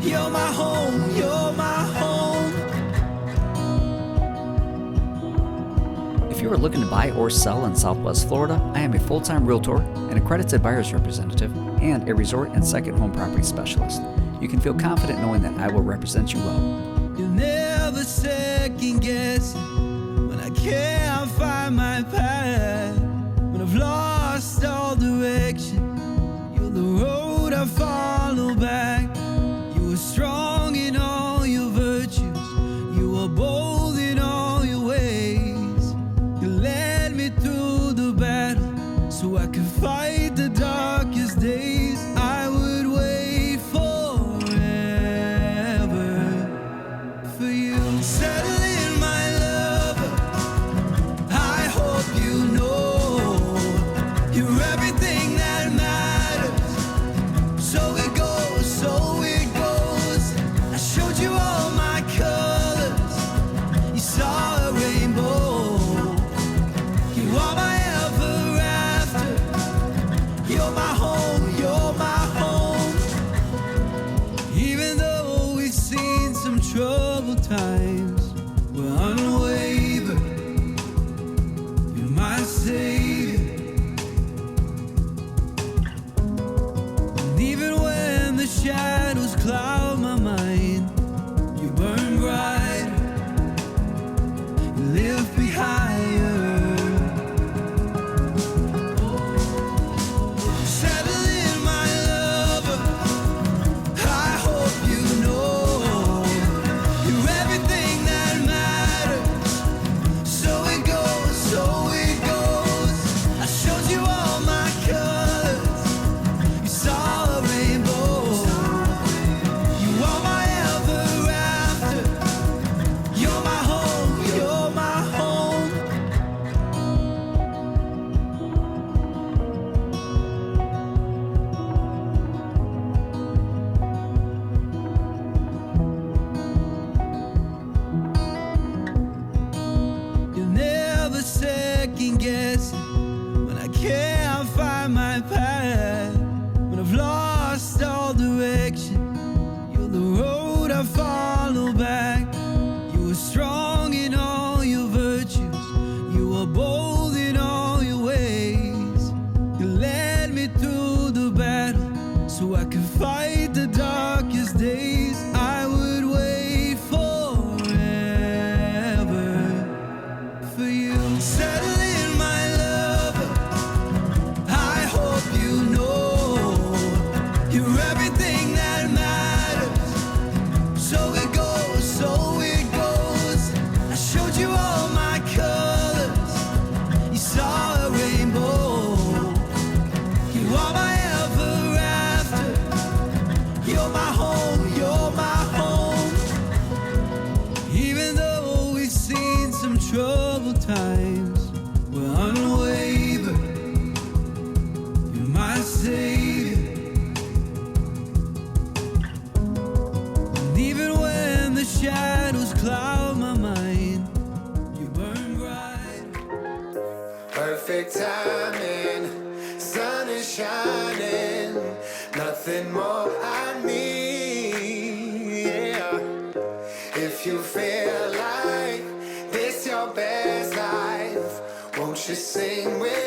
You're my home, you're my home. If you are looking to buy or sell in Southwest Florida, I am a full-time realtor, an accredited buyer's representative, and a resort and second home property specialist. You can feel confident knowing that I will represent you well. You'll never second guess when I can't find my path. When I've lost all direction, you're the road I follow back. You were strong in all your virtues, you were bold in all your ways. You led me through the battle so I could fight the darkest days. I would wait forever for you. Settle in, my lover, I hope you know you're everything that matters. So it goes, so it goes. I showed you all my colors, you saw a rainbow. You are my ever after. You're my home, you're my home. Even though we've seen some troubled times, we're unwavering. You're my savior. And even when the shadows cloud my mind, you burn brighter, you lift me higher. Settle in, my lover, I hope you know you're everything that matters. So it goes, so it goes. I showed you all my colors, you saw a rainbow. You are my ever after. You're my home, you're my home. You'll never second guess when I can't find my path. When I've lost all direction, you're the road I follow back. You were strong in all your virtues, you were bold in all your ways. You led me through the battle so I could fight the darkest days. I would wait forever for you. Settle in, my lover, I hope you know you're everything that matters. So it goes, so it goes. I showed you all my colors, you saw a rainbow. You are my ever after. You're my home, you're my home. Even though we've seen some troubled times, we're unwavering. You're my savior. And even when the shadows cloud my mind, you burn bright. Perfect timing, sun is shining, nothing more I need, yeah. If you feel like this your best life, won't you sing with